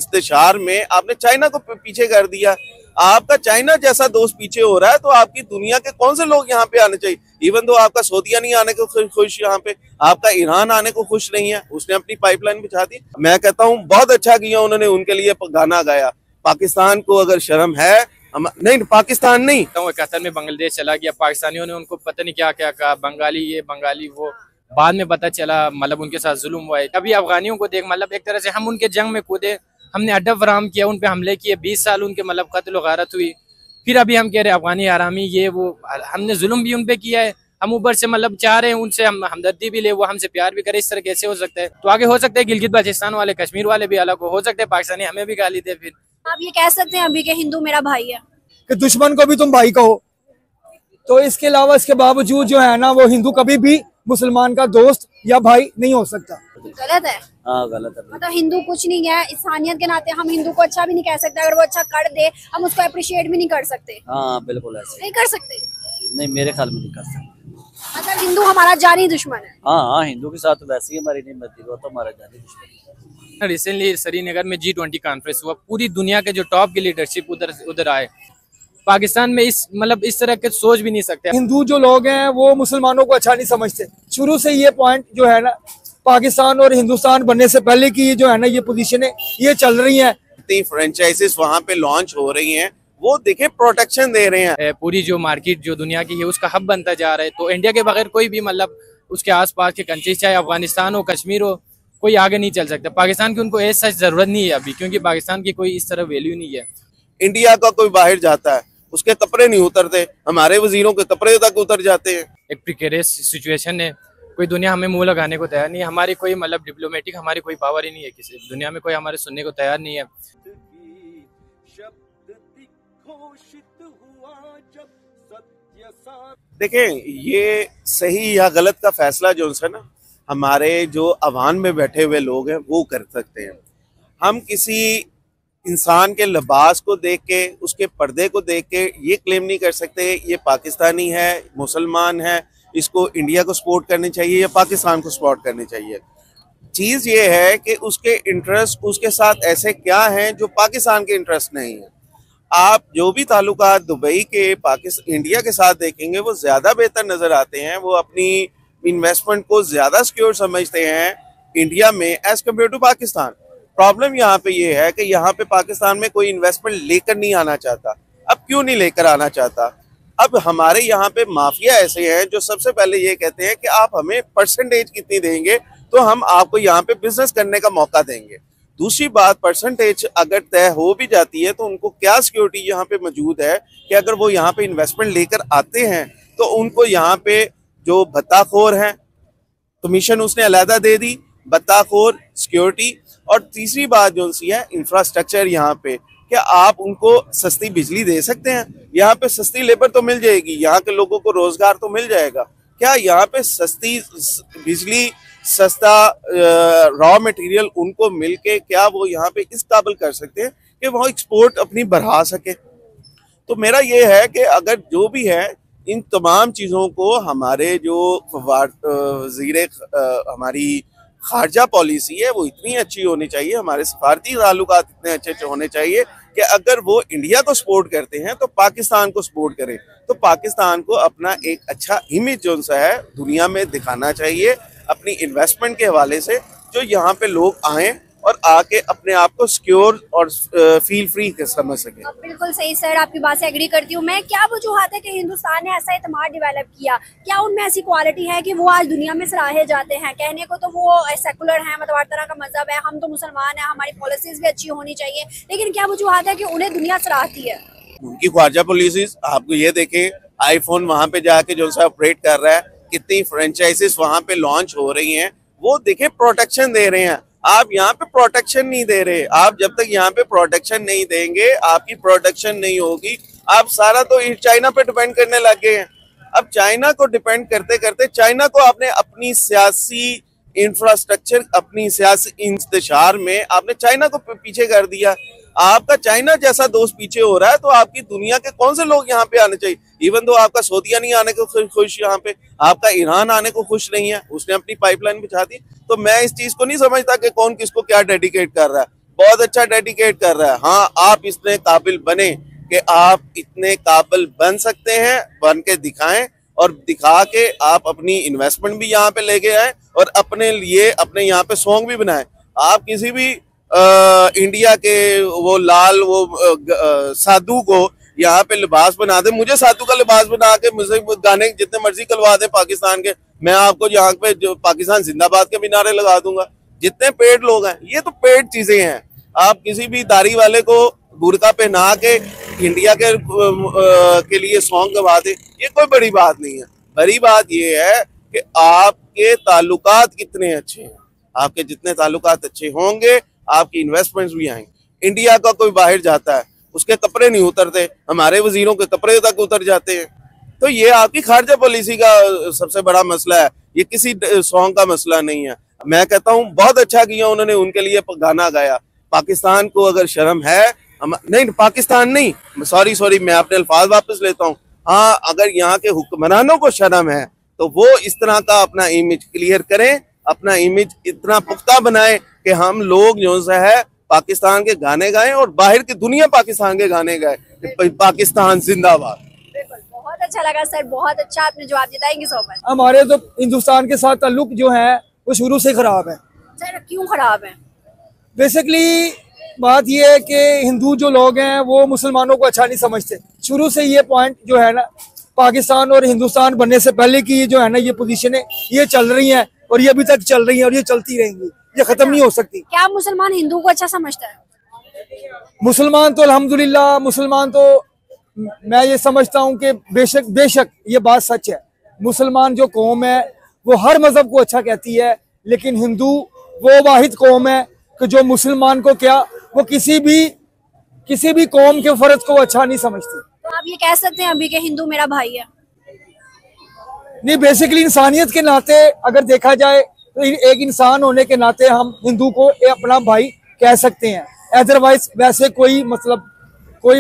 इंतजार में आपने चाइना को पीछे कर दिया। आपका चाइना जैसा दोस्त पीछे हो रहा है तो आपकी दुनिया के कौन से लोग यहाँ पे आने चाहिए? इवन तो आपका सऊदीया नहीं आने को खुश, यहाँ पे आपका ईरान आने को खुश नहीं है, उसने अपनी पाइपलाइन बिछा दी। मैं कहता हूँ बहुत अच्छा किया उन्होंने, उनके लिए गाना गाया। पाकिस्तान को अगर शर्म है, नहीं पाकिस्तान नहीं, तो कतर में बांग्लादेश चला गया, पाकिस्तानियों ने उनको पता नहीं क्या क्या कहा, बंगाली ये बंगाली वो, बाद में पता चला मतलब उनके साथ जुल्म हुआ है। अभी अफगानियों को देख, मतलब एक तरह से हम उनके जंग में कूदे, हमने अड्डा फराम किया, उन पे हमले किए, 20 साल उनके मतलब कत्ल गारत हुई, फिर अभी हम कह रहे अफगानी आरामी ये वो, हमने जुल्म भी उन पे किया है, हम ऊपर से मतलब चाह रहे हैं उनसे हम हमदर्दी भी ले, वो हमसे प्यार भी करे, इस तरह कैसे हो सकता है? तो आगे हो सकता है गिलगित बाल्टिस्तान वाले, कश्मीर वाले भी अलग हो सकते हैं, पाकिस्तानी हमें भी गाली दे। फिर आप ये कह सकते हैं अभी के हिंदू मेरा भाई है कि दुश्मन को भी तुम भाई कहो, तो इसके अलावा इसके बावजूद जो है ना वो हिंदू कभी भी मुसलमान का दोस्त या भाई नहीं हो सकता। गलत है। हाँ गलत है। मतलब हिंदू कुछ नहीं है, इंसानियत के नाते हम हिंदू को अच्छा भी नहीं कह सकते, अगर वो अच्छा कर दे हम उसको अप्रिशिएट भी नहीं कर सकते। हाँ बिल्कुल ऐसे नहीं कर सकते। नहीं, मेरे ख्याल में नहीं कर सकते। मतलब हिंदू हमारा जानी दुश्मन है। हाँ हाँ, हिंदू के साथ वैसे ही हमारी नहीं बनती, वो तो हमारा जानी दुश्मन है। रिसेंटली श्रीनगर में G20 कॉन्फ्रेंस हुआ, पूरी दुनिया के जो टॉप की लीडरशिप उधर आए। पाकिस्तान में इस तरह के सोच भी नहीं सकते। हिंदू जो लोग हैं वो मुसलमानों को अच्छा नहीं समझते। शुरू से ये पॉइंट जो है ना, पाकिस्तान और हिंदुस्तान बनने से पहले की जो है ना ये पोजीशन है, ये चल रही है। इतनी फ्रेंचाइजीज वहाँ पे लॉन्च हो रही हैं, वो देखे प्रोटेक्शन दे रहे हैं। पूरी जो मार्केट जो दुनिया की है उसका हब बनता जा रहा है, तो इंडिया के बगैर कोई भी मतलब उसके आसपास के कंट्रीज, चाहे अफगानिस्तान हो, कश्मीर हो, कोई आगे नहीं चल सकता। पाकिस्तान की उनको ऐसा जरूरत नहीं है अभी, क्योंकि पाकिस्तान की कोई इस तरह वैल्यू नहीं है। इंडिया का कोई बाहर जाता है उसके कपड़े नहीं उतरते, हमारे वजीरों के कपड़े तक उतर जाते हैं। एक प्रिकेरियस सिचुएशन है, कोई दुनिया हमें मुंह लगाने को तैयार नहीं है, हमारी कोई मतलब डिप्लोमेटिक हमारी कोई पावर ही नहीं है, किसी दुनिया में कोई हमारे सुनने को तैयार नहीं है। देखें, ये सही या गलत का फैसला जो है ना, हमारे जो अवान में बैठे हुए लोग हैं वो कर सकते हैं। हम किसी इंसान के लिबास को देख के, उसके पर्दे को देख के ये क्लेम नहीं कर सकते ये पाकिस्तानी है, मुसलमान है, इसको इंडिया को सपोर्ट करनी चाहिए या पाकिस्तान को सपोर्ट करनी चाहिए। चीज़ ये है कि उसके इंटरेस्ट उसके साथ ऐसे क्या हैं जो पाकिस्तान के इंटरेस्ट नहीं है। आप जो भी ताल्लुकात दुबई के पाकिस्तान इंडिया के साथ देखेंगे वो ज़्यादा बेहतर नज़र आते हैं। वो अपनी इन्वेस्टमेंट को ज़्यादा सिक्योर समझते हैं इंडिया में as compare to Pakistan. Problem यहाँ पे ये है कि यहाँ पे पाकिस्तान में कोई इन्वेस्टमेंट लेकर नहीं आना चाहता। अब क्यों नहीं लेकर आना चाहता? अब हमारे यहाँ पे माफिया ऐसे हैं जो सबसे पहले ये कहते हैं कि आप हमें परसेंटेज कितनी देंगे तो हम आपको यहाँ पे बिजनेस करने का मौका देंगे। दूसरी बात, परसेंटेज अगर तय हो भी जाती है तो उनको क्या सिक्योरिटी यहाँ पे मौजूद है कि अगर वो यहाँ पे इन्वेस्टमेंट लेकर आते हैं तो उनको यहाँ पे जो भत्ताखोर हैं, कमीशन उसने अलहदा दे दी, भत्ताखोर, सिक्योरिटी। और तीसरी बात जो सी है इंफ्रास्ट्रक्चर, यहाँ पे क्या आप उनको सस्ती बिजली दे सकते हैं? यहाँ पे सस्ती लेबर तो मिल जाएगी, यहाँ के लोगों को रोजगार तो मिल जाएगा। क्या यहाँ पे सस्ती बिजली, सस्ता रॉ मटेरियल उनको मिलके क्या वो यहाँ पे इस काबिल कर सकते हैं कि वो एक्सपोर्ट अपनी बढ़ा सके? तो मेरा ये है कि अगर जो भी है इन तमाम चीज़ों को हमारे जो वज़ीर हमारी खारजा पॉलिसी है वो इतनी अच्छी होनी चाहिए, हमारे सफारती ताल्लुकात इतने अच्छे होने चाहिए कि अगर वो इंडिया को सपोर्ट करते हैं तो पाकिस्तान को सपोर्ट करें। तो पाकिस्तान को अपना एक अच्छा इमेज जो सा है दुनिया में दिखाना चाहिए अपनी इन्वेस्टमेंट के हवाले से, जो यहाँ पे लोग आएँ और आके अपने आप को सिक्योर और फील फ्री समझ सके। बिल्कुल सही सर, आपकी बात से एग्री करती हूँ मैं। क्या वजूहत है कि हिंदुस्तान ने ऐसा एतमाद डेवलप किया? क्या उनमें ऐसी क्वालिटी है कि वो आज दुनिया में सराहे जाते हैं? कहने को तो वो सेकुलर हैं, मतलब हर तरह का मजहब है, हम तो मुसलमान हैं, हमारी पॉलिसीज भी अच्छी होनी चाहिए, लेकिन क्या वजूहत है कि उन्हें दुनिया सराहती है? उनकी ख्वाजा पॉलिसीज आपको ये देखें, आईफोन वहाँ पे जाके जो सा ऑपरेट कर रहा है, कितनी फ्रेंचाइजीज वहाँ पे लॉन्च हो रही हैं, वो देखे प्रोटेक्शन दे रहे हैं। आप यहाँ पे प्रोटेक्शन नहीं दे रहे। आप जब तक यहाँ पे प्रोटेक्शन नहीं देंगे, आपकी प्रोटेक्शन नहीं होगी। आप सारा तो चाइना पे डिपेंड करने लगे हैं। अब चाइना को डिपेंड करते करते चाइना को आपने अपनी सियासी इंफ्रास्ट्रक्चर, अपनी सियासी इंतजार में आपने चाइना को पीछे कर दिया। आपका चाइना जैसा दोस्त पीछे हो रहा है तो आपकी दुनिया के कौन से लोग यहाँ पे आने चाहिए? इवन तो आपका सऊदीया नहीं आने को खुश, यहाँ पे आपका ईरान आने को खुश नहीं है, उसने अपनी पाइपलाइन बिछा दी। तो मैं इस चीज को नहीं समझता कि कौन किसको क्या डेडिकेट कर रहा है। बहुत अच्छा डेडिकेट कर रहा है। हाँ, आप इतने काबिल बने कि आप इतने काबिल बन सकते हैं, बन के दिखाएं और दिखा के आप अपनी इन्वेस्टमेंट भी यहाँ पे लेके आए और अपने लिए अपने यहाँ पे सॉन्ग भी बनाएं। आप किसी भी इंडिया के वो लाल वो साधु को यहाँ पे लिबास बना दे, मुझे साधु का लिबास बना के मुझे गाने जितने मर्जी करवा दे पाकिस्तान के, मैं आपको यहाँ पे जो पाकिस्तान जिंदाबाद के भी नारे लगा दूंगा। जितने पेड लोग हैं, ये तो पेड चीजें हैं। आप किसी भी दाढ़ी वाले को बुर्का पहना के इंडिया के लिए सॉन्ग गवा दे, ये कोई बड़ी बात नहीं है। बड़ी बात ये है कि आपके ताल्लुकात कितने अच्छे हैं। आपके जितने ताल्लुकात अच्छे होंगे, आपकी इन्वेस्टमेंट्स भी आएंगे। इंडिया का कोई बाहर जाता है, उसके कपड़े नहीं उतरते, हमारे वजीरों के कपड़े तक उतर जाते हैं। तो ये आपकी खारजा पॉलिसी का सबसे बड़ा मसला है, ये किसी सॉन्ग का मसला नहीं है। मैं कहता हूँ बहुत अच्छा किया उन्होंने, उनके लिए गाना गाया। पाकिस्तान को अगर शर्म है, नहीं पाकिस्तान नहीं, सॉरी मैं अपने अल्फाज वापस लेता हूँ। हाँ, अगर यहाँ के हुक्मरानों को शर्म है तो वो इस तरह का अपना इमेज क्लियर करें, अपना इमेज इतना पुख्ता बनाए कि हम लोग जो है पाकिस्तान के गाने गाएं और बाहर की दुनिया पाकिस्तान के गाने गाए। पाकिस्तान जिंदाबाद। बहुत अच्छा लगा सर, बहुत अच्छा आपने जवाब दिया। Thank you so much. हमारे तो हिंदुस्तान के साथ ताल्लुक जो है वो शुरू से खराब है। सर क्यों खराब है? बेसिकली बात ये है कि हिंदू जो लोग हैं वो मुसलमानों को अच्छा नहीं समझते। शुरू से ये पॉइंट जो है ना, पाकिस्तान और हिंदुस्तान बनने से पहले की जो है ना ये पोजीशनें ये चल रही हैं और ये अभी तक चल रही हैं और ये चलती रहेंगी, ये खत्म नहीं हो सकती। क्या मुसलमान हिंदू को अच्छा समझता है? मुसलमान तो अल्हम्दुलिल्लाह, मुसलमान तो मैं ये समझता हूँ कि बेशक ये बात सच है। मुसलमान जो कौम है वो हर मजहब को अच्छा कहती है, लेकिन हिंदू वो वाहिद कौम है कि जो मुसलमान को क्या, वो किसी भी कौम के फर्ज को अच्छा नहीं समझती। तो आप ये कह सकते हैं अभी के हिंदू मेरा भाई है? नहीं, बेसिकली इंसानियत के नाते अगर देखा जाए तो एक इंसान होने के नाते हम हिंदू को अपना भाई कह सकते हैं। अदरवाइज वैसे कोई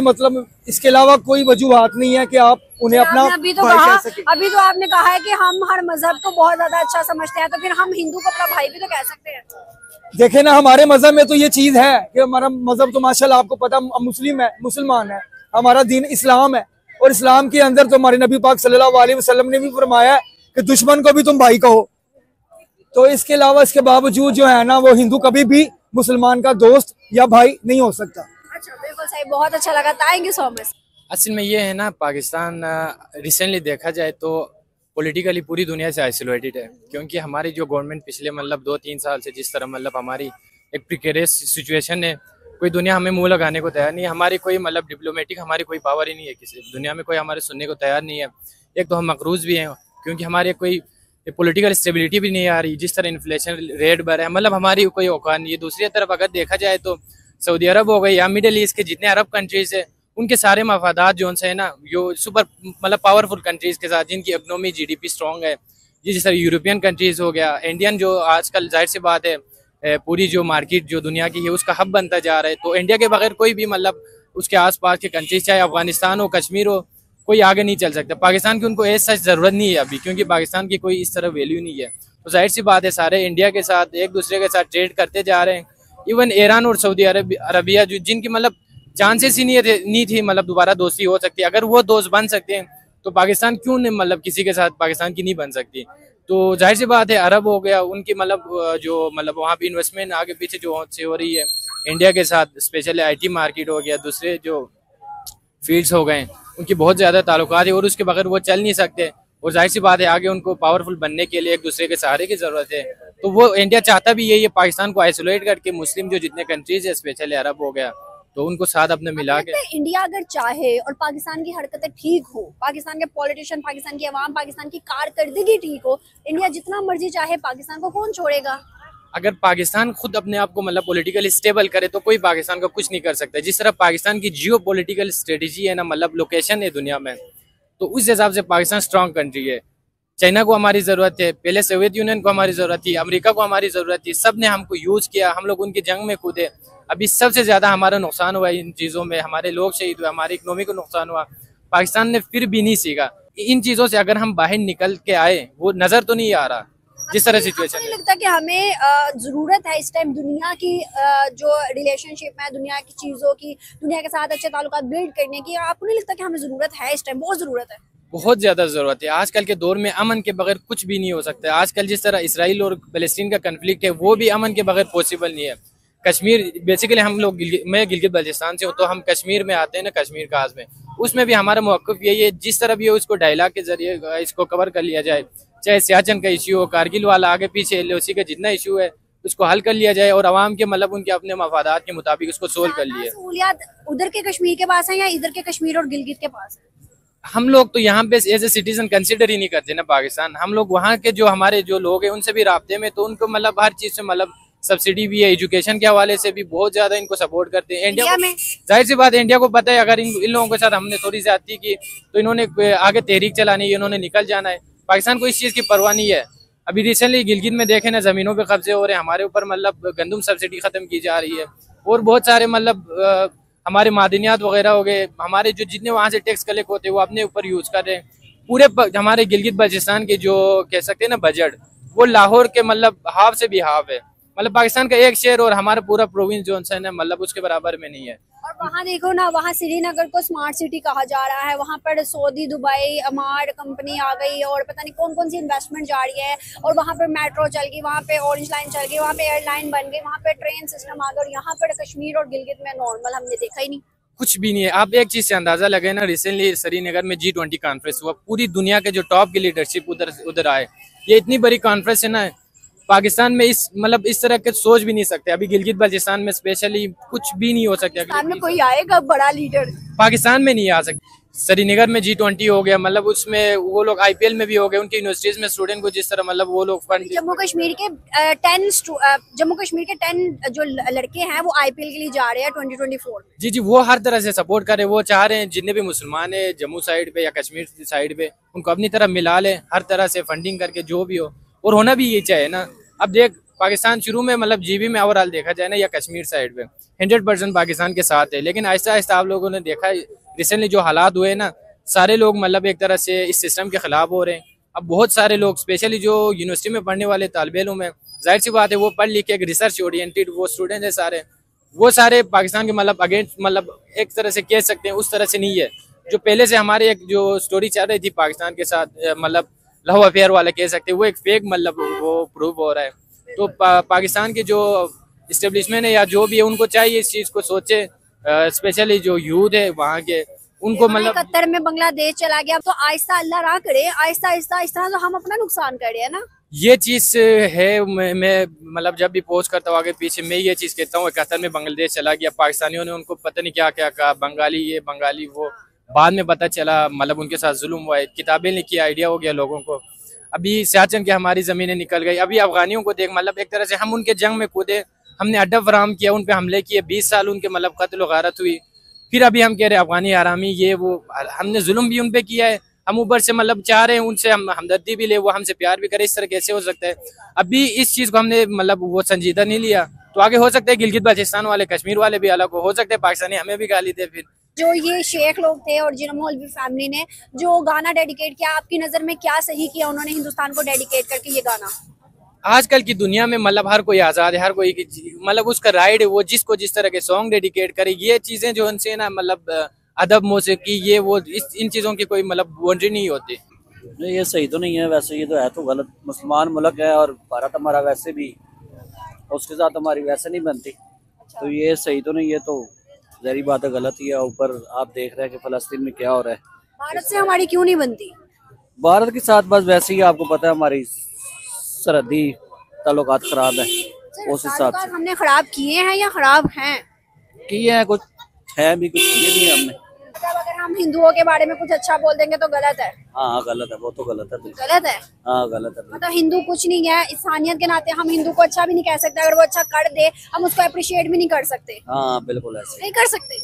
मतलब इसके अलावा कोई वजूहात नहीं है कि आप उन्हें अपना अभी तो भाई कह सके। अभी तो आपने कहा है कि हम हर मजहब को बहुत ज्यादा अच्छा समझते हैं, तो फिर हम हिंदू को अपना भाई भी तो कह सकते हैं। देखे ना, हमारे मजहब में तो ये चीज है कि हमारा मजहब तो माशाल्लाह आपको पता मुसलमान है, हमारा दीन इस्लाम है। और इस्लाम के अंदर तो हमारे नबी पाक सल्लल्लाहु अलैहि वसल्लम ने भी फरमाया कि दुश्मन को भी तुम भाई कहो। तो इसके अलावा इसके बावजूद जो है ना, वो हिंदू कभी भी मुसलमान का दोस्त या भाई नहीं हो सकता। अच्छा, बिल्कुल सही, बहुत अच्छा लगा। Thank you so much. असल में ये है ना, पाकिस्तान रिसेंटली देखा जाए तो पॉलिटिकली पूरी दुनिया से आइसोलेटेड है, क्योंकि हमारी जो गवर्नमेंट पिछले मतलब 2-3 साल से जिस तरह मतलब हमारी एक प्रिकेरियस सिचुएशन है, कोई दुनिया हमें मुंह लगाने को तैयार नहीं है। हमारी कोई मतलब डिप्लोमेटिक हमारी कोई पावर ही नहीं है, किसी दुनिया में कोई हमारे सुनने को तैयार नहीं है। एक तो हम मकरूज भी हैं क्योंकि हमारे कोई पॉलिटिकल स्टेबिलिटी भी नहीं आ रही, जिस तरह इन्फ्लेशन रेट बढ़ रहा है, मतलब हमारी कोई औकात नहीं है। दूसरी तरफ अगर देखा जाए तो सऊदी अरब हो गई या मिडल ईस्ट के जितने अरब कंट्रीज है, उनके सारे मफादात जो उनसे है ना, जो सुपर मतलब पावरफुल कंट्रीज के साथ जिनकी इकोनॉमी GDP स्ट्रॉन्ग है, जिस तरह यूरोपियन कंट्रीज हो गया, इंडियन जो आजकल जाहिर सी बात है पूरी जो मार्केट जो दुनिया की है उसका हब बनता जा रहा है। तो इंडिया के बगैर कोई भी मतलब उसके आसपास के कंट्रीज, चाहे अफगानिस्तान हो, कश्मीर हो, कोई आगे नहीं चल सकता। पाकिस्तान की उनको ऐसा ज़रूरत नहीं है अभी, क्योंकि पाकिस्तान की कोई इस तरह वैल्यू नहीं है। तो जाहिर सी बात है सारे इंडिया के साथ एक दूसरे के साथ ट्रेड करते जा रहे हैं। इवन ईरान और सऊदी अरबिया जो जिनकी मतलब चांसेस ही नहीं थी मतलब दोबारा दोस्ती हो सकती है, अगर वो दोस्त बन सकते हैं तो पाकिस्तान क्यों नहीं मतलब किसी के साथ पाकिस्तान की नहीं बन सकती। तो जाहिर सी बात है अरब हो गया, उनकी मतलब जो मतलब वहाँ पे इन्वेस्टमेंट आगे पीछे जो से हो रही है इंडिया के साथ, स्पेशली IT मार्केट हो गया, दूसरे जो फील्ड्स हो गए, उनकी बहुत ज़्यादा ताल्लुकात है और उसके बगैर वो चल नहीं सकते। और जाहिर सी बात है आगे उनको पावरफुल बनने के लिए एक दूसरे के सहारे की ज़रूरत है। तो वो इंडिया चाहता भी यही है, पाकिस्तान को आइसोलेट करके मुस्लिम जो जितने कंट्रीज है, स्पेशली अरब हो गया, तो उनको साथ अपने मिला के। इंडिया अगर चाहे और पाकिस्तान की हरकतें ठीक हो, पाकिस्तान के पॉलिटिशियन, पाकिस्तान की आवाम, पाकिस्तान की कारकर्दगी ठीक हो, इंडिया जितना मर्जी चाहे पाकिस्तान को कौन छोड़ेगा? अगर पाकिस्तान खुद अपने आप को मतलब पॉलिटिकली स्टेबल करे तो कोई पाकिस्तान का कुछ नहीं कर सकता। जिस तरह पाकिस्तान की जियो पॉलिटिकल स्ट्रेटेजी है ना, मतलब लोकेशन है दुनिया में, तो उस हिसाब से पाकिस्तान स्ट्रॉन्ग कंट्री है। चाइना को हमारी ज़रूरत है, पहले सोवियत यूनियन को हमारी ज़रूरत थी, अमेरिका को हमारी ज़रूरत थी, सब ने हमको यूज़ किया, हम लोग उनकी जंग में कूदे। अभी सबसे ज़्यादा हमारा नुकसान हुआ इन चीज़ों में, हमारे लोग शहीद हुए, हमारी इकनॉमी को नुकसान हुआ। पाकिस्तान ने फिर भी नहीं सीखा इन चीज़ों से। अगर हम बाहर निकल के आए, वो नज़र तो नहीं आ रहा, जिस तरह आपको सिचुएशन नहीं है। लगता कि हमें जरूरत है इस टाइम दुनिया की जो रिलेशनशिप है, दुनिया की चीजों की, दुनिया के साथ अच्छे ताल्लुकात बिल्ड करने की, आपको नहीं लगता कि हमें जरूरत है इस टाइम, बहुत जरूरत है? बहुत ज़्यादा ज़रूरत है। आजकल के दौर में अमन के बगैर कुछ भी नहीं हो सकता है। आजकल जिस तरह इसराइल और फ़लस्तीन का कन्फ्लिक्ट है, वो भी अमन के बगैर पॉसिबल नहीं है। कश्मीर बेसिकली हम लोग मैं गिलगित बल्चिस्तान से हूँ, तो हम कश्मीर में आते हैं ना, कश्मीर काज में, उसमें भी हमारा मौक़िफ़ यही है, जिस तरह भी हो इसको डायलॉग के जरिए इसको कवर कर लिया जाए। चाहे सियाचिन का इशू हो, कारगिल वाला आगे पीछे एलओसी का जितना इशू है उसको हल कर लिया जाए और आवाम के मतलब उनके अपने मफादात के मुताबिक उसको सोल्व कर ज्यादा लिए। सहूलियात उधर के कश्मीर के पास है या इधर के कश्मीर और गिलगित के पास है? हम लोग तो यहाँ पे एज ए सिटीजन कंसिडर ही नहीं करते ना पाकिस्तान। हम लोग वहाँ के जो हमारे जो लोग हैं उनसे भी राब्ते में, तो उनको मतलब हर चीज़ से मतलब सब्सिडी भी है, एजुकेशन के हवाले से भी बहुत ज्यादा इनको सपोर्ट करते हैं। इंडिया में जाहिर सी बात है, इंडिया को पता है अगर इन लोगों के साथ हमने थोड़ी ज्यादती की तो इन्होंने आगे तहरीक चलानी है, इन्होंने निकल जाना है। पाकिस्तान को इस चीज़ की परवाह नहीं है। अभी रिसेंटली गिलगित में देखे ना, जमीनों पे कब्जे हो रहे हैं, हमारे ऊपर मतलब गंदम सब्सिडी खत्म की जा रही है और बहुत सारे मतलब हमारे मादनियात वगैरह हो गए, हमारे जो जितने वहाँ से टैक्स कलेक्ट होते हैं वो अपने ऊपर यूज कर रहे हैं। पूरे हमारे गिलगित बल्चिस्तान के जो कह सकते हैं ना बजट, वो लाहौर के मतलब हाफ से भी हाफ है। मतलब पाकिस्तान का एक शहर और हमारा पूरा प्रोविंस जो है ना मतलब उसके बराबर में नहीं है। और वहाँ देखो ना, वहाँ श्रीनगर को स्मार्ट सिटी कहा जा रहा है, वहाँ पर सऊदी, दुबई, अमार कंपनी आ गई और पता नहीं कौन कौन सी इन्वेस्टमेंट जा रही है, और वहाँ पर मेट्रो चल गई, वहाँ पे ऑरेंज लाइन चल गई, वहाँ पे एयरलाइन बन गई, वहाँ पे ट्रेन सिस्टम आ गया, और यहाँ पर कश्मीर और गिलगित में नॉर्मल हमने देखा ही नहीं, कुछ भी नहीं है। आप एक चीज से अंदाजा लगे ना, रिसेंटली श्रीनगर में G20 कॉन्फ्रेंस हुआ, पूरी दुनिया के जो टॉप की लीडरशिप उधर आए। ये इतनी बड़ी कॉन्फ्रेंस है ना, पाकिस्तान में इस मतलब इस तरह के सोच भी नहीं सकते। अभी गिलगित बल्चिस्तान में स्पेशली कुछ भी नहीं हो सकता। सामने कोई आएगा बड़ा लीडर, पाकिस्तान में नहीं आ सकते। श्रीनगर में G20 हो गया, मतलब उसमें वो लोग IPL में भी हो गए, उनकी यूनिवर्सिटीज में स्टूडेंट को जिस तरह मतलब वो लोग फंड। जम्मू कश्मीर के 10 जो लड़के हैं वो IPL के लिए जा रहे हैं 2024 में। जी, वो हर तरह से सपोर्ट करे। वो चाह रहे हैं जितने भी मुसलमान है जम्मू साइड पे या कश्मीर साइड पे, उनको अपनी तरफ मिला ले, हर तरह से फंडिंग करके जो भी हो, और होना भी ये चाहिए ना। अब देख, पाकिस्तान शुरू में मतलब GB में ओवरऑल देखा जाए ना या कश्मीर साइड पे 100% पाकिस्तान के साथ है, लेकिन आहिस्ता आहिस्ता आप लोगों ने देखा रिसेंटली जो हालात हुए ना, सारे लोग मतलब एक तरह से इस सिस्टम के खिलाफ हो रहे हैं। अब बहुत सारे लोग स्पेशली जो यूनिवर्सिटी में पढ़ने वाले तालिब इल्म है, जाहिर सी बात है वो पढ़ लिख के एक रिसर्च ओरिएंटेड वो स्टूडेंट है सारे, वो सारे पाकिस्तान के मतलब अगेंस्ट मतलब एक तरह से कह सकते हैं उस तरह से नहीं है। जो पहले से हमारे एक जो स्टोरी चल रही थी पाकिस्तान के साथ मतलब लव अफेयर वाले कह सकते हैं, वो एक फेक मतलब वो प्रूव हो रहा है। तो पाकिस्तान के जो इस्टेब्लिशमेंट है या जो भी है, उनको चाहिए इस चीज़ को सोचे, स्पेशली जो यूथ है वहाँ के, उनको मतलब 71 में बांग्लादेश चला गया, तो आहिस्ता अल्लाह राह करे, आहिस्ता आहिस्ता इस तरह तो हम अपना नुकसान कर रहे हैं ना। ये चीज़ है। मैं मतलब जब भी पोस्ट करता हूँ आगे पीछे, मैं ये चीज़ कहता हूँ 71 में बांग्लादेश चला गया, पाकिस्तानियों ने उनको पता नहीं क्या क्या कहा, बंगाली ये बंगाली वो, बाद में पता चला मतलब उनके साथ जुल्म हुआ है, किताबें लिखी, आइडिया हो गया लोगों को। अभी सियाचिन की हमारी ज़मीनें निकल गई। अभी अफगानियों को देख, मतलब एक तरह से हम उनके जंग में कूदे, हमने अड्डा फराम किया, उन पे हमले किए, 20 साल उनके मतलब कत्ल गारत हुई। फिर अभी हम कह रहे हैं अफगानी आरामी ये वो, हमने जुल्म भी उन पे किया है, हम ऊपर से मतलब चाह रहे हैं उनसे हम हमदर्दी भी ले, वो हमसे प्यार भी करे। इस तरह कैसे हो सकता है? अभी इस चीज़ को हमने मतलब वो संजीदा नहीं लिया, तो आगे हो सकता है गिलगित बल्चिस्तान वाले, कश्मीर वाले भी अलग हो सकते हैं, पाकिस्तानी हमें भी गाली दे। फिर जो ये शेख लोग थे और जिन मौलवी फैमिली ने जो गाना डेडिकेट किया, आपकी नज़र में क्या सही किया उन्होंने हिंदुस्तान को डेडिकेट करके ये गाना? आजकल की दुनिया में मतलब हर कोई आज़ाद है, हर कोई मतलब उसका राइट है, वो जिसको जिस तरह के सॉन्ग डेडिकेट करे। ये चीज़ें जो उनसे ना मतलब अदब मौसीकी ये वो इन चीज़ों की कोई मतलब बाउंड्री नहीं होती। नहीं, ये सही तो नहीं है वैसे, ये तो है तो गलत। मुसलमान मुल्क है और भारत हमारा वैसे भी, उसके साथ हमारी वैसे नहीं बनती, तो ये सही तो नहीं है, तो जहरी बात है गलत ही है। ऊपर आप देख रहे हैं कि फ़लस्तीन में क्या हो रहा है। भारत से हमारी क्यों नहीं बनती? भारत के साथ बस वैसे ही, आपको पता है हमारी सरहदी ताल्लुकात खराब है, उस हिसाब से हमने खराब किए हैं या खराब हैं? किए हैं, कुछ है भी, कुछ किए भी हमने। मतलब अगर हम हिंदुओं के बारे में कुछ अच्छा बोल देंगे तो गलत है? हाँ गलत है, वो तो गलत है। गलत है? हाँ गलत है। मतलब हिंदू कुछ नहीं है, इंसानियत के नाते हम हिंदू को अच्छा भी नहीं कह सकते, अगर वो अच्छा कर दे हम उसको अप्रिशिएट भी नहीं कर सकते। हाँ बिल्कुल ऐसे नहीं कर सकते।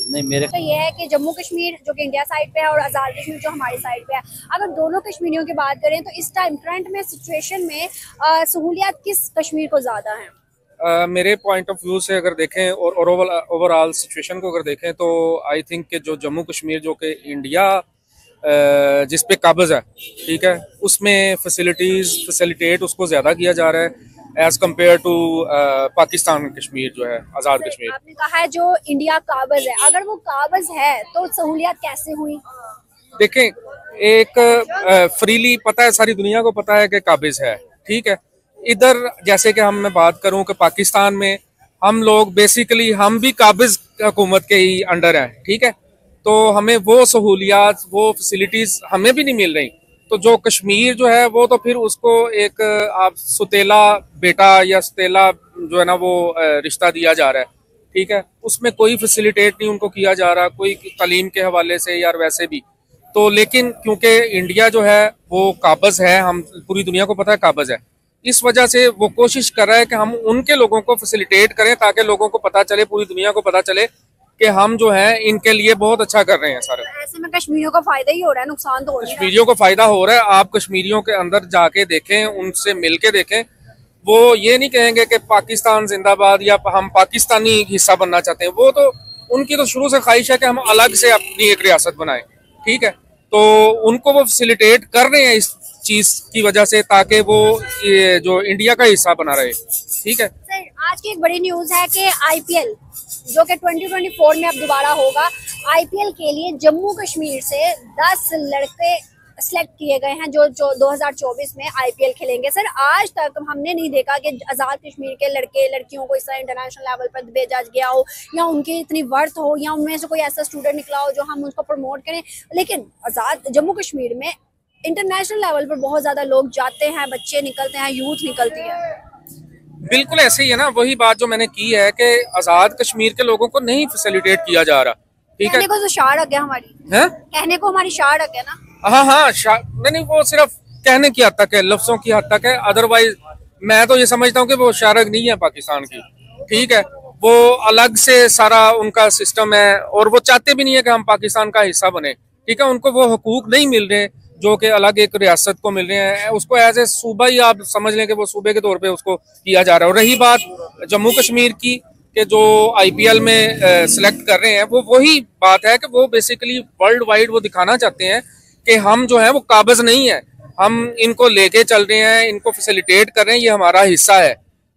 नहीं, मेरे तो ये है कि जम्मू कश्मीर जो कि इंडिया साइड पे है और आज़ाद कश्मीर जो हमारी साइड पे है, अगर दोनों कश्मीरियों की बात करें तो इस टाइम करंट में सिचुएशन में सहूलियात किस कश्मीर को ज़्यादा है? मेरे पॉइंट ऑफ व्यू से अगर देखें और ओवरऑल सिचुएशन को अगर देखें तो आई थिंक कि जो जम्मू कश्मीर जो कि इंडिया जिस पे काबिज है, ठीक है, उसमें फैसिलिटेट उसको ज़्यादा किया जा रहा है as compare to Pakistan Kashmir जो है, आज़ाद कश्मीर। आपने कहा है जो इंडिया काबिज है, अगर वो काबिज है तो सहूलियत कैसे हुई? देखें, एक फ्रीली पता है, सारी दुनिया को पता है कि काबिज है, ठीक है। इधर जैसे कि मैं बात करूं कि पाकिस्तान में हम लोग बेसिकली हम भी काबिज हुकूमत के ही अंडर हैं, ठीक है, तो हमें वो सहूलियात, वो फैसिलिटीज हमें भी नहीं मिल रही। तो जो कश्मीर जो है वो तो फिर उसको एक आप सुतेला बेटा या सुतेला जो है ना वो रिश्ता दिया जा रहा है, ठीक है, उसमें कोई फैसिलिटेट नहीं उनको किया जा रहा, कोई तालीम के हवाले से यार वैसे भी। तो लेकिन क्योंकि इंडिया जो है वो काबिज है, हम पूरी दुनिया को पता है काबिज है, इस वजह से वो कोशिश कर रहा है कि हम उनके लोगों को फैसिलिटेट करें ताकि लोगों को पता चले, पूरी दुनिया को पता चले कि हम जो है इनके लिए बहुत अच्छा कर रहे हैं सारे। ऐसे में कश्मीरियों को फायदा ही हो रहा है, नुकसान तो हो नहीं रहा। कश्मीरियों को फायदा हो रहा है। आप कश्मीरियों के अंदर जाके देखें, उनसे मिल के देखें, वो ये नहीं कहेंगे कि पाकिस्तान जिंदाबाद या हम पाकिस्तानी हिस्सा बनना चाहते हैं। वो तो उनकी तो शुरू से ख्वाहिश है कि हम अलग से अपनी एक रियासत बनाएं, ठीक है, तो उनको वो फैसिलिटेट कर रहे हैं इस चीज की वजह से ताकि वो ये जो इंडिया का हिस्सा बना रहे, ठीक है। सर, आज की एक बड़ी न्यूज है कि आईपीएल जो कि 2024 में अब दोबारा होगा, आईपीएल के लिए जम्मू कश्मीर से 10 लड़के सिलेक्ट किए गए हैं जो 2024 में आईपीएल खेलेंगे। सर, आज तक हमने नहीं देखा कि आज़ाद कश्मीर के लड़के लड़कियों को इस तरह इंटरनेशनल लेवल पर भेजा गया हो या उनकी इतनी वर्थ हो या उनमें से कोई ऐसा स्टूडेंट निकला हो जो हम उसको प्रमोट करें। लेकिन आज़ाद जम्मू कश्मीर में इंटरनेशनल लेवल पर बहुत ज्यादा लोग जाते हैं, बच्चे निकलते हैं, यूथ निकलती है। बिल्कुल ऐसे ही है ना, वही बात जो मैंने की है कि आजाद कश्मीर के लोगों को नहीं फैसिलिटेट किया जा रहा, ठीक है। कहने को तो शार है हमारी है? कहने को हमारी शार है ना। हाँ, नहीं वो सिर्फ कहने की हद तक है, लफ्जों की हद तक है। अदरवाइज मैं तो ये समझता हूँ कि वो शारक नहीं है पाकिस्तान की, ठीक है, वो अलग से सारा उनका सिस्टम है और वो चाहते भी नहीं है कि हम पाकिस्तान का हिस्सा बने, ठीक है। उनको वो हकूक नहीं मिल रहे जो कि अलग एक रियासत को मिल रहे हैं, उसको एज ए सूबा ही आप समझ लें कि वो सूबे के तौर पे उसको किया जा रहा है। और रही बात जम्मू कश्मीर की कि जो आईपीएल में सिलेक्ट कर रहे हैं, वो वही बात है कि वो बेसिकली वर्ल्ड वाइड वो दिखाना चाहते हैं कि हम जो है वो काबिज नहीं है, हम इनको लेके चल रहे हैं, इनको फैसिलिटेट कर रहे हैं, ये हमारा हिस्सा है,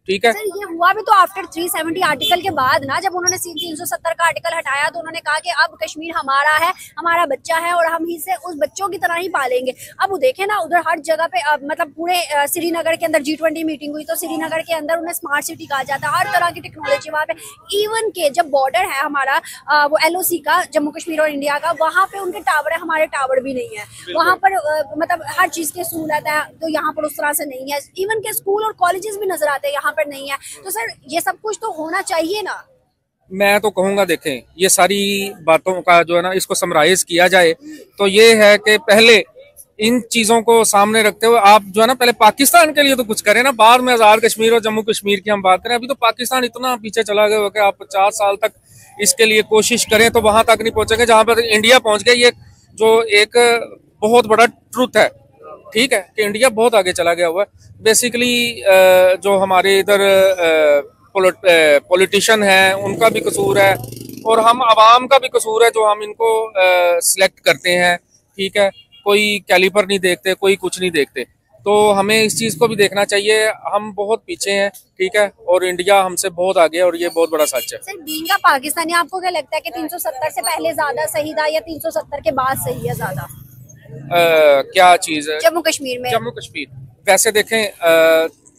ठीक है। सर, ये हुआ भी तो आफ्टर 370 आर्टिकल के बाद ना, जब उन्होंने 370 का आर्टिकल हटाया तो उन्होंने कहा कि अब कश्मीर हमारा है, हमारा बच्चा है और हम इसे उस बच्चों की तरह ही पालेंगे। अब वो देखे ना, उधर हर जगह पे मतलब पूरे श्रीनगर के अंदर G20 मीटिंग हुई तो श्रीनगर के अंदर उन्हें स्मार्ट सिटी कहा जाता है, हर तरह की टेक्नोलॉजी वहाँ पे। इवन के जब बॉर्डर है हमारा वो LOC का, जम्मू कश्मीर और इंडिया का, वहाँ पे उनके टावर है, हमारे टावर भी नहीं है वहाँ पर। मतलब हर चीज की सहूलत है, तो यहाँ पर उस तरह से नहीं है। इवन के स्कूल और कॉलेजेस भी नजर आते हैं, यहाँ नहीं है। तो सर, ये सब कुछ तो होना चाहिए ना। मैं तो कहूँगा, देखें, ये सारी बातों का जो है ना, इसको समराइज किया जाए तो ये है कि पहले इन चीजों को सामने रखते हुए आप जो है ना पहले पाकिस्तान के लिए तो कुछ करें ना, बाद में आजाद कश्मीर और जम्मू कश्मीर की हम बात करें। अभी तो पाकिस्तान इतना पीछे चला गया हो कि आप 50 साल तक इसके लिए कोशिश करें तो वहां तक नहीं पहुंचेंगे जहां पर इंडिया पहुंच गया। ये जो एक बहुत बड़ा ट्रुथ है, ठीक है, कि इंडिया बहुत आगे चला गया हुआ है। बेसिकली जो हमारे इधर पॉलिटिशियन हैं उनका भी कसूर है और हम आवाम का भी कसूर है जो हम इनको सिलेक्ट करते हैं, ठीक है। कोई कैलिपर नहीं देखते, कोई कुछ नहीं देखते, तो हमें इस चीज़ को भी देखना चाहिए। हम बहुत पीछे हैं, ठीक है, और इंडिया हमसे बहुत आगे है और ये बहुत बड़ा सच है। सर, बीइंग का पाकिस्तानी, आपको क्या लगता है कि 370 से पहले ज्यादा सही था या 370 के बाद सही है ज्यादा? क्या चीज़ है? जम्मू कश्मीर में। जम्मू कश्मीर वैसे देखें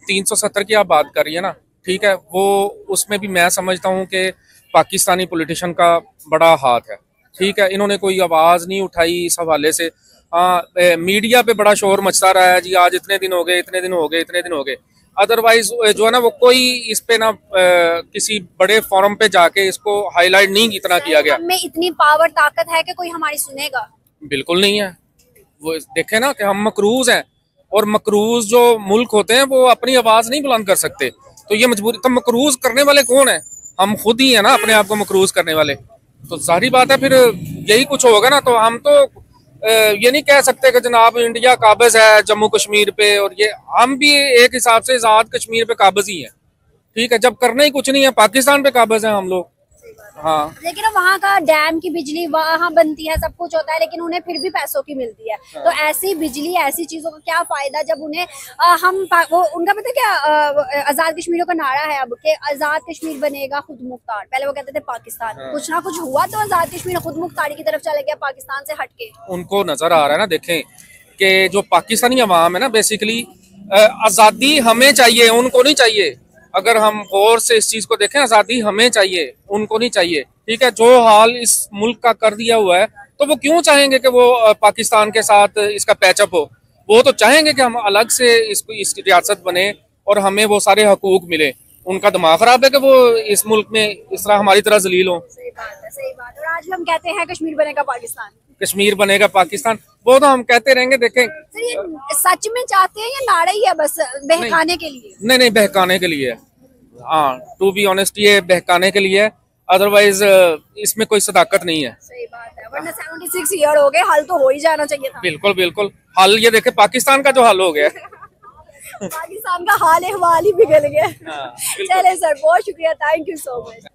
370 की आप बात कर रही है ना, ठीक है, वो उसमें भी मैं समझता हूँ कि पाकिस्तानी पॉलिटिशियन का बड़ा हाथ है, ठीक है। इन्होंने कोई आवाज़ नहीं उठाई इस हवाले से। हाँ, मीडिया पे बड़ा शोर मचता रहा है जी, आज इतने दिन हो गए, इतने दिन हो गए, इतने दिन हो गए। अदरवाइज जो है ना वो कोई इस पे ना किसी बड़े फोरम पे जाके इसको हाईलाइट नहीं इतना किया गया। हमें इतनी पावर ताकत है कि कोई हमारी सुनेगा? बिल्कुल नहीं है। वो देखे ना कि हम मकरूज हैं और मकरूज जो मुल्क होते हैं वो अपनी आवाज नहीं बुलंद कर सकते, तो ये मजबूरी। तो मकरूज करने वाले कौन है? हम खुद ही है ना, अपने आप को मकरूज करने वाले। तो जाहिर बात है फिर यही कुछ होगा ना। तो हम तो ये नहीं कह सकते कि जनाब इंडिया काबिज है जम्मू कश्मीर पे, और ये हम भी एक हिसाब से आजाद कश्मीर पे काबिज ही है, ठीक है। जब करना ही कुछ नहीं है, पाकिस्तान पे काबिज है हम लोग। हाँ लेकिन वहाँ का डैम की बिजली वहाँ बनती है, सब कुछ होता है, लेकिन उन्हें फिर भी पैसों की मिलती है। तो ऐसी बिजली, ऐसी चीजों का क्या फायदा जब उन्हें वो उनका पता क्या आजाद कश्मीरियों का नारा है अब कि आजाद कश्मीर बनेगा खुद मुख्तार। पहले वो कहते थे पाकिस्तान, कुछ ना कुछ हुआ तो आजाद कश्मीर खुद मुख्तारी की तरफ चले गया पाकिस्तान से हटके। उनको नजर आ रहा है ना, देखें कि जो पाकिस्तानी अवाम है ना, बेसिकली आज़ादी हमें चाहिए, उनको नहीं चाहिए। अगर हम गौर से इस चीज को देखें, आज़ादी हमें चाहिए, उनको नहीं चाहिए। ठीक है, जो हाल इस मुल्क का कर दिया हुआ है, तो वो क्यों चाहेंगे कि वो पाकिस्तान के साथ इसका पैचअप हो? वो तो चाहेंगे कि हम अलग से इसकी रियासत बने और हमें वो सारे हकूक मिले। उनका दिमाग खराब है कि वो इस मुल्क में इस तरह हमारी तरह जलील हो। सही बात है, सही बात है। और आज भी हम कहते हैं कश्मीर बनेगा पाकिस्तान, कश्मीर बनेगा पाकिस्तान, वो तो हम कहते रहेंगे। देखें सर ये सच में चाहते हैं या नारा ही है बस बहकाने के लिए? नहीं, बहकाने के लिए। हाँ, टू बी ऑनेस्ट, ये बहकाने के लिए, अदरवाइज इसमें कोई सदाकत नहीं है। सही बात है, वरना 76 ईयर हो गए, हल तो हो ही जाना चाहिए था। बिल्कुल बिल्कुल, हाल ये देखे पाकिस्तान का जो हाल हो गया पाकिस्तान का हाल अहवाल ही बिगड़ गया। चले सर, बहुत शुक्रिया, थैंक यू सो मच।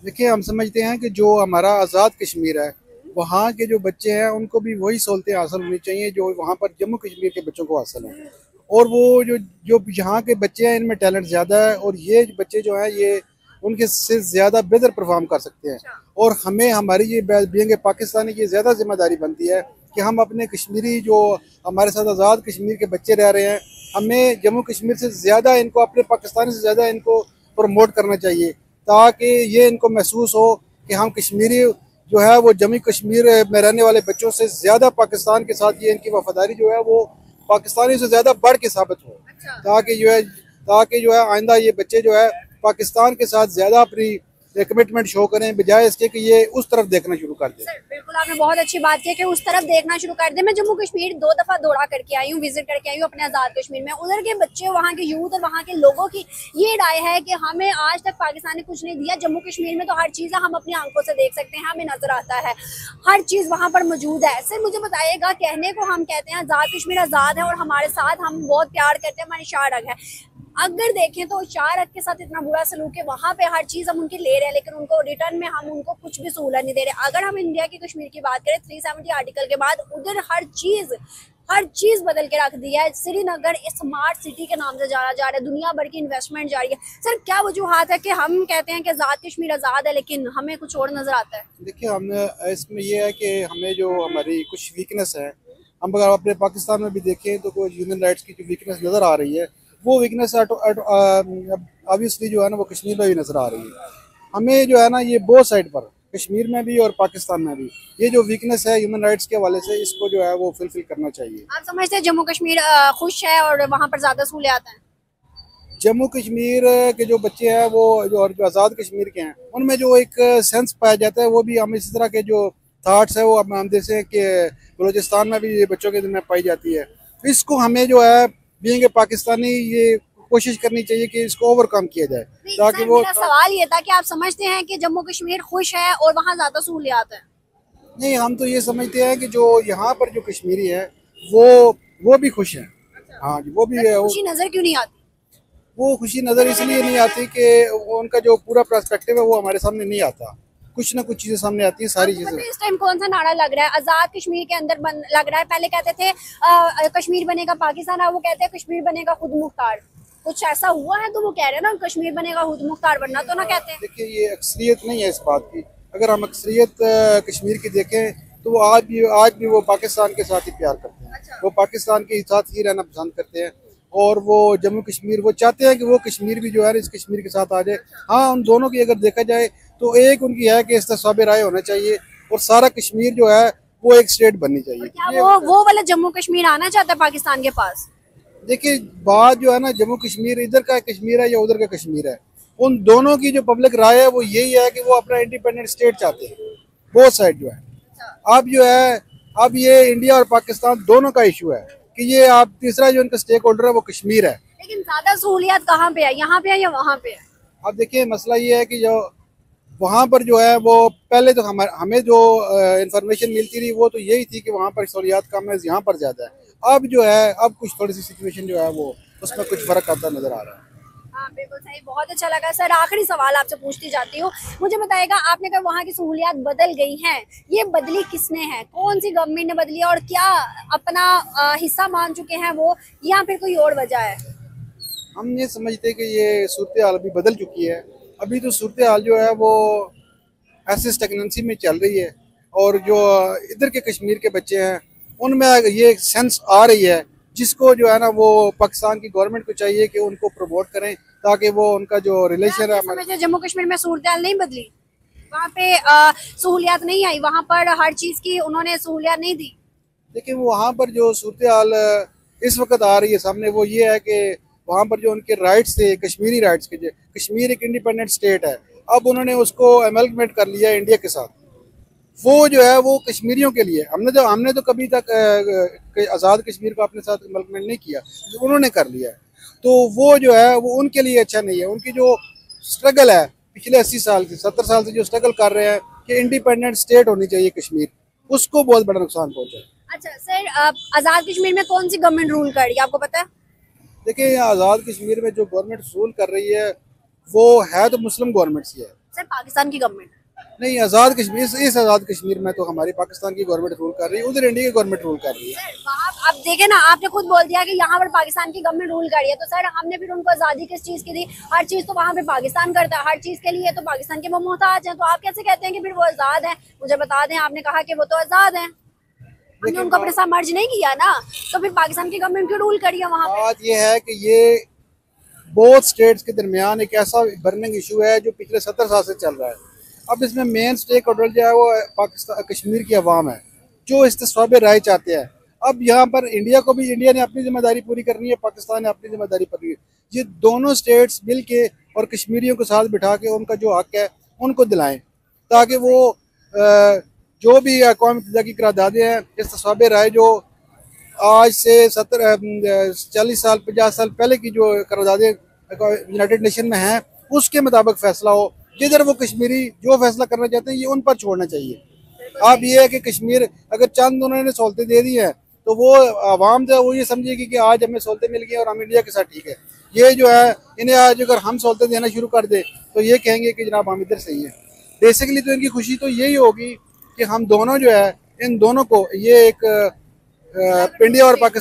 देखिए, हम समझते हैं कि जो हमारा आज़ाद कश्मीर है, वहाँ के जो बच्चे हैं उनको भी वही सहूलतें हासिल होनी चाहिए जो वहाँ पर जम्मू कश्मीर के बच्चों को हासिल हैं। और वो जो यहाँ के बच्चे हैं, इनमें टैलेंट ज़्यादा है और ये बच्चे जो हैं ये उनके से ज़्यादा बेहतर परफॉर्म कर सकते हैं। और हमें हमारी ये बीइंग पाकिस्तानी की ज़्यादा जिम्मेदारी बनती है कि हम अपने कश्मीरी जो हमारे साथ आज़ाद कश्मीर के बच्चे रह रहे हैं, हमें जम्मू कश्मीर से ज़्यादा इनको, अपने पाकिस्तानी से ज़्यादा इनको प्रमोट करना चाहिए, ताकि ये इनको महसूस हो कि हम कश्मीरी जो है वो जम्मू कश्मीर में रहने वाले बच्चों से ज़्यादा पाकिस्तान के साथ ये इनकी वफादारी जो है वो पाकिस्तानी से ज़्यादा बढ़ के साबित हो। ताकि जो है आइंदा ये बच्चे जो है पाकिस्तान के साथ ज़्यादा अपनी कमिटमेंट शो करें, बजाय इसके कि ये उस तरफ देखना शुरू कर दें। बिल्कुल, आपने बहुत अच्छी बात की कि उस तरफ देखना शुरू कर दे। मैं जम्मू कश्मीर 2 दफा दौरा करके आई हूँ, विजिट करके आई हूँ अपने आज़ाद कश्मीर में। उधर के बच्चे, वहाँ के यूथ और वहाँ के लोगों की ये राय है कि हमें आज तक पाकिस्तान ने कुछ नहीं दिया, जम्मू कश्मीर में तो हर चीज़ हम अपनी आंखों से देख सकते हैं, हमें नजर आता है, हर चीज़ वहाँ पर मौजूद है। सर मुझे बताइएगा, कहने को हम कहते हैं आज़ाद कश्मीर आज़ाद है और हमारे साथ हम बहुत प्यार करते हैं, हमारी शाह है। अगर देखें तो शाह के साथ इतना बुरा सलूक है, वहाँ पे हर चीज़ हम उनकी ले रहे हैं, लेकिन उनको रिटर्न में हम उनको कुछ भी सहूलत नहीं दे रहे। अगर हम इंडिया की कश्मीर की बात करें, 370 आर्टिकल के बाद उधर हर चीज़ बदल के रख दिया है। श्रीनगर स्मार्ट सिटी के नाम से जाना जा रहा है, दुनिया भर की इन्वेस्टमेंट जा रही है। सर क्या वजूहत है कि हम कहते हैं कि आज़ाद कश्मीर आज़ाद है लेकिन हमें कुछ और नजर आता है? देखिए, हमने इसमें यह है कि हमें जो हमारी कुछ वीकनेस है, हम अगर अपने पाकिस्तान में भी देखें तो कोई ह्यूमन राइट्स की जो वीकनेस नज़र आ रही है, वो वीकनेस ऑब्वियसली जो है ना वो कश्मीर में भी नज़र आ रही है। हमें जो है ना ये बोथ साइड पर, कश्मीर में भी और पाकिस्तान में भी, ये जो वीकनेस है ह्यूमन राइट्स के हवाले से, इसको जो है वो फुलफिल करना चाहिए। आप समझते हैं जम्मू कश्मीर खुश है और वहाँ पर ज़्यादा सहूलियात हैं? जम्मू कश्मीर के जो बच्चे हैं वो जो आज़ाद कश्मीर के हैं, उनमें जो एक सेंस पाया जाता है, वो भी हम इसी तरह के जो थाट्स है वो हम जैसे हैं कि बलूचिस्तान में भी ये बच्चों के दिन में पाई जाती है। इसको हमें जो है बीइंग पाकिस्तानी ये कोशिश करनी चाहिए कि इसको ओवरकम किया जाए, ताकि वो। मेरा सवाल ये था कि आप समझते हैं कि जम्मू कश्मीर खुश है और वहाँ ज्यादा सहूलियात है? नहीं, हम तो ये समझते हैं कि जो यहाँ पर जो कश्मीरी है वो भी खुश है। हाँ जी, वो भी है। खुशी नजर क्यों नहीं आती? वो खुशी नजर इसलिए नहीं आती कि उनका जो पूरा पर्सपेक्टिव है वो हमारे सामने नहीं आता। कुछ ना कुछ चीजें सामने आती है, सारी चीजें। इस टाइम कौन सा नारा लग रहा है? आजाद कश्मीर के अंदर लग रहा है। पहले कहते थे कश्मीर बनेगा पाकिस्तान, अब वो कहते हैं कश्मीर बनेगा खुद मुख्तार। कुछ ऐसा हुआ है तो वो कह रहे हैं ना कश्मीर बनेगा खुद मुख्तार, बनना तो ना कहते हैं। देखिए, ये अक्सरियत नहीं है इस बात की। अगर हम अक्सरियत कश्मीर की देखें तो वो आज भी वो पाकिस्तान के साथ ही प्यार करते हैं। अच्छा। वो पाकिस्तान के साथ ही रहना पसंद करते हैं और वो जम्मू कश्मीर, वो चाहते हैं कि वो कश्मीर भी जो है इस कश्मीर के साथ आ जाए। हाँ, उन दोनों की अगर देखा जाए तो एक उनकी है कि इस्तेसाब राय होना चाहिए और सारा कश्मीर जो है वो एक स्टेट बननी चाहिए। क्या वो वाला जम्मू कश्मीर आना चाहता है पाकिस्तान के पास? देखिए, बात जो है ना, जम्मू कश्मीर इधर का कश्मीर है या उधर का कश्मीर है, उन दोनों की जो पब्लिक राय है वो यही है कि वो अपना इंडिपेंडेंट स्टेट चाहते हैं, बोथ साइड जो है। अब जो है, अब ये इंडिया और पाकिस्तान दोनों का इशू है कि ये आप तीसरा जो इनका स्टेक होल्डर है वो कश्मीर है। लेकिन ज्यादा सहूलियत कहाँ पे है, यहाँ पे है या वहाँ पे है? अब देखिए, मसला ये है कि जो वहाँ पर जो है वो पहले तो हमें जो इंफॉर्मेशन मिलती रही वो तो यही थी कि वहाँ पर सहूलियात कम है, यहाँ पर ज़्यादा है। अब जो है, अब कुछ थोड़ी सी सिचुएशन जो है वो उसमें कुछ फ़र्क आता नज़र आ रहा है। हाँ बिल्कुल सही, बहुत अच्छा लगा सर। आखिरी सवाल आपसे पूछती जाती हूँ, मुझे बताएगा, आपने कहा वहाँ की सहूलियात बदल गई हैं, ये बदली किसने है, कौन सी गवर्नमेंट ने बदली है, और क्या अपना हिस्सा मान चुके हैं वो, या फिर कोई और वजह है? हम ये समझते हैं कि ये सूरत हाल अभी बदल चुकी है। अभी तो सूरत हाल जो है वो ऐसे स्टेगनेंसी में चल रही है, और जो इधर के कश्मीर के बच्चे हैं उनमें ये सेंस आ रही है, जिसको जो है ना वो पाकिस्तान की गवर्नमेंट को चाहिए कि उनको प्रमोट करें, ताकि वो उनका जो रिलेशन है। जम्मू कश्मीर में सूरत हाल नहीं बदली, वहाँ पे सहूलियात नहीं आई, वहाँ पर हर चीज की उन्होंने सहूलियात नहीं दी। लेकिन वहाँ पर जो सूरत हाल इस वक्त आ रही है सामने, वो ये है कि वहाँ पर जो उनके राइट्स थे, कश्मीरी राइट्स के, कश्मीर एक इंडिपेंडेंट स्टेट है, अब उन्होंने उसको अमेलगमेंट कर लिया इंडिया के साथ। वो जो है वो कश्मीरियों के लिए, हमने तो कभी तक आज़ाद कश्मीर को अपने साथ अमेलगमेंट नहीं किया, उन्होंने कर लिया है। तो वो जो है वो उनके लिए अच्छा नहीं है। उनकी जो स्ट्रगल है पिछले 80 साल से, 70 साल से जो स्ट्रगल कर रहे हैं कि इंडिपेंडेंट स्टेट होनी चाहिए कश्मीर, उसको बहुत बड़ा नुकसान पहुंचा है। अच्छा सर, आजाद कश्मीर में कौन सी गवर्नमेंट रूल कर रही है, आपको पता है? देखिए, आज़ाद कश्मीर में जो गवर्नमेंट रूल कर रही है वो है तो मुस्लिम गवर्नमेंट सी है सर, पाकिस्तान की गवर्नमेंट नहीं। आज़ाद कश्मीर, इस आज़ाद कश्मीर में तो हमारी पाकिस्तान की गवर्नमेंट रूल कर रही है, उधर इंडिया की गवर्नमेंट रूल कर रही है। वहाँ अब देखे ना, आपने खुद बोल दिया कि यहाँ पर पाकिस्तान की गवर्नमेंट रूल कर रही है, तो सर हमने फिर उनको आज़ादी किस चीज़ की दी? हर चीज़ तो वहाँ पे पाकिस्तान करता है, हर चीज़ के लिए तो पाकिस्तान के वो मोहताज हैं, तो आप कैसे कहते हैं कि फिर वो आज़ाद है? मुझे बता दें, आपने कहा कि वो तो आज़ाद है, हमने उनको अपने साथ मर्ज नहीं किया ना, तो फिर पाकिस्तान की गवर्नमेंट क्यों रूल करी है वहाँ पे? बात ये है कि ये बोथ स्टेट्स के दरमियान एक ऐसा बर्निंग इशू है जो पिछले 70 साल से चल रहा है। अब इसमें मेन स्टेक होल्डर जो है वो पाकिस्तान, कश्मीर की आवाम है, जो इस्तिस्वाब राय चाहते हैं। अब यहाँ पर इंडिया ने अपनी जिम्मेदारी पूरी करनी है, पाकिस्तान ने अपनी जिम्मेदारी पूरी। ये दोनों स्टेट्स मिल के और कश्मीरियों को साथ बिठा के उनका जो हक है उनको दिलाएं, ताकि वो जो भी अक़वाम मुत्तहिदा की करारदादें हैं, इस्तिस्वाब राय जो आज से 40 साल 50 साल पहले की जो करारदादें यूनाइटेड नेशन में हैं, उसके मुताबिक फैसला हो। जिधर वो कश्मीरी जो फैसला करना चाहते हैं ये उन पर छोड़ना चाहिए। अब ये है कि कश्मीर अगर चंद उन्होंने सहूलतें दे दी हैं तो वो आवाम जो है वो ये समझेगी कि आज हमें सहूलतें मिल गई और हम इंडिया के साथ ठीक है। ये जो है इन्हें आज अगर हम सहूलतें देना शुरू कर दे तो ये कहेंगे कि जनाब हम इधर सही है। बेसिकली तो इनकी खुशी तो यही होगी कि हम दोनों जो है, इन दोनों को, ये एक इंडिया और पाकिस्तान